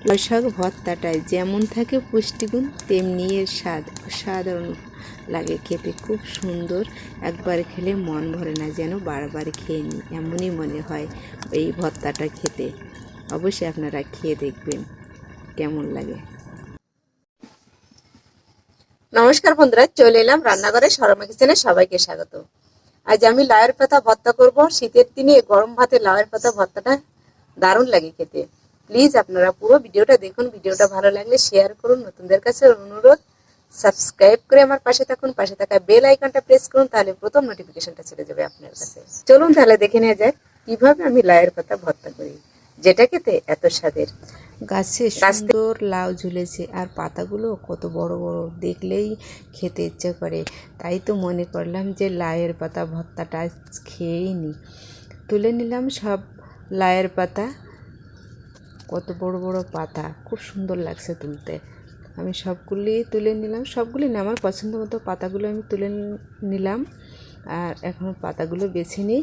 লাউ শাক ভর্তাটায় যেমন থাকে পুষ্টিগুণ তেমনি এর স্বাদ অসাধারণ লাগে খেতে, খুব সুন্দর। একবার খেলে মন ভরে না, যেন বারবার খেয়ে নিই এমনই মনে হয় এই ভর্তাটা খেতে। অবশ্যই আপনারা খেয়ে দেখবেন কেমন লাগে। নমস্কার বন্ধুরা, চলে এলাম রান্নাঘরে শর্মা কিচেনে। সবাইকে স্বাগত। আজ আমি লাউয়ের পাতা ভর্তা করব। শীতের দিনে গরম ভাতে লাউয়ের পাতা ভর্তাটা দারুণ লাগে খেতে। প্লিজ আপনারা পুরো ভিডিওটা দেখুন। ভিডিওটা ভালো লাগলে শেয়ার করুন। নতুনদের কাছে অনুরোধ, সাবস্ক্রাইব করে আমার পাশে থাকুন। পাশে থাকা বেল আইকনটা প্রেস করুন, তাহলে প্রথম নোটিফিকেশনটা চলে যাবে আপনার কাছে। চলুন তাহলে দেখে নেওয়া যাক কিভাবে আমি লাউয়ের পাতা ভর্তা করি, যেটা খেতে এত স্বাদের। গাছে সুন্দর লাউ ঝুলেছে আর পাতাগুলো কত বড় বড়, দেখলেই খেতে ইচ্ছে করে। তাই তো মনে করলাম যে লাউয়ের পাতা ভর্তাটা খেয়েই নিই। তুলে নিলাম সব লাউয়ের পাতা, কত বড় বড় পাতা, খুব সুন্দর লাগছে তুলতে। আমি সবগুলি তুলে নিলাম, সবগুলি না, আমার পছন্দ মতো পাতাগুলো আমি তুলে নিলাম। আর এখন পাতাগুলো বেছে নিই,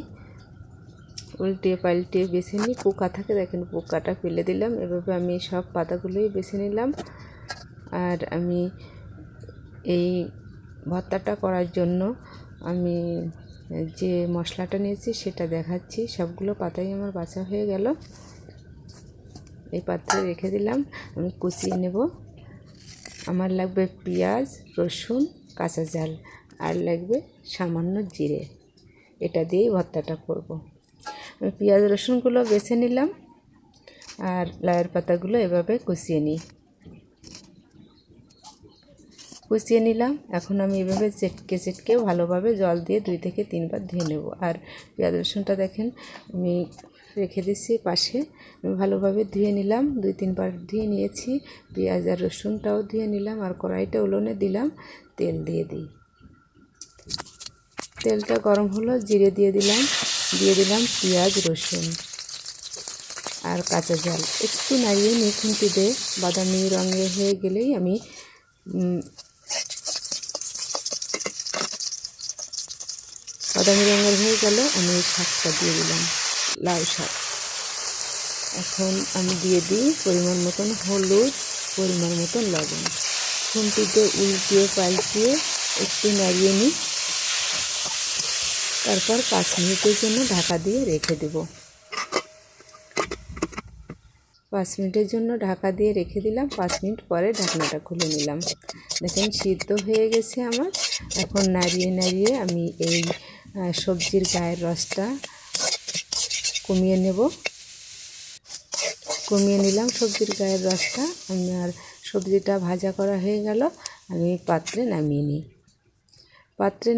উল্টিয়ে পাল্টিয়ে বেছে নিই। পোকা থাকে, দেখেন পোকাটা ফেলে দিলাম। এভাবে আমি সব পাতাগুলোই বেছে নিলাম। আর আমি এই ভর্তাটা করার জন্য আমি যে মশলাটা নিয়েছি সেটা দেখাচ্ছি। সবগুলো পাতাই আমার বাছা হয়ে গেল, এই পাত্রে রেখে দিলাম। আমি কুচিয়ে নেব। আমার লাগবে পেঁয়াজ, রসুন, কাঁচা ঝাল, আর লাগবে সামান্য জিরে। এটা দিয়েই ভর্তাটা করব। আমি পেঁয়াজ রসুনগুলো বেছে নিলাম আর লাউয়ের পাতাগুলো এভাবে কুচিয়ে নিলাম। এখন আমি এভাবে চেটকে চেটকে ভালোভাবে জল দিয়ে 2 থেকে 3 বার ধুয়ে নেব। আর পেঁয়াজ রসুনটা দেখেন আমি রেখে দিচ্ছি পাশে। আমি ভালোভাবে ধুয়ে নিলাম, 2-3 বার ধুয়ে নিয়েছি। পেঁয়াজ আর রসুনটাও ধুয়ে নিলাম। আর কড়াইটা উনুনে দিলাম, তেল দিয়ে দিই। তেলটা গরম হলো, জিরে দিয়ে দিলাম পেঁয়াজ রসুন আর কাঁচা ঝাল। একটু নাড়িয়ে নিয়ে খুন্তি দিয়ে বাদামি রঙের হয়ে গেলেই আমি বাদামি রঙের হয়ে গেল, আমি শাকটা দিয়ে দিলাম, লাউ শাক। এখন আমি দিয়ে দিই পরিমাণ মতন হলুদ, পরিমাণ মতন লবণ। খুন্তিতে উল্টিয়ে পাল্টিয়ে একটু নাড়িয়ে নিই। তারপর 5 মিনিটের জন্য ঢাকা দিয়ে রেখে দেব। 5 মিনিটের জন্য ঢাকা দিয়ে রেখে দিলাম। 5 মিনিট পরে ঢাকনাটা খুলে নিলাম। দেখেন সিদ্ধ হয়ে গেছে আমার। এখন নাড়িয়ে নাড়িয়ে আমি এই সবজির গায়ের রসটা কমিয়ে নিলাম সবজির গায়ের রসটা। আমার সবজিটা ভাজা করা হয়ে গেল, আমি পাত্রে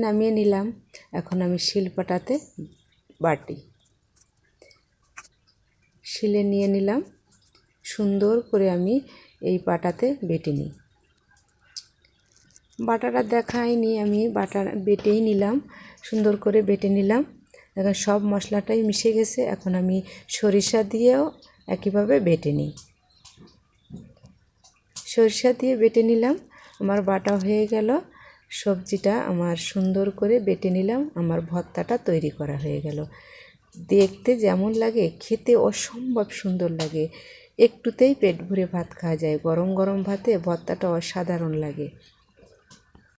নামিয়ে নিলাম। এখন আমি শিলপাটাতে শিলে নিয়ে নিলাম। সুন্দর করে আমি এই পাটাতে বেটে নিই। বাটাটা দেখাইনি, আমি বেটেই নিলাম, সুন্দর করে বেটে নিলাম। এখন সব মশলাটাই মিশে গেছে। এখন আমি সরিষা দিয়েও একইভাবে বেটে নিই। সরিষা দিয়ে বেটে নিলাম, আমার বাটা হয়ে গেল। সবজিটা আমার সুন্দর করে বেটে নিলাম, আমার ভর্তাটা তৈরি করা হয়ে গেল। দেখতে যেমন লাগে, খেতে অসম্ভব সুন্দর লাগে। একটুতেই পেট ভরে ভাত খাওয়া যায়। গরম গরম ভাতে ভর্তাটা অসাধারণ লাগে।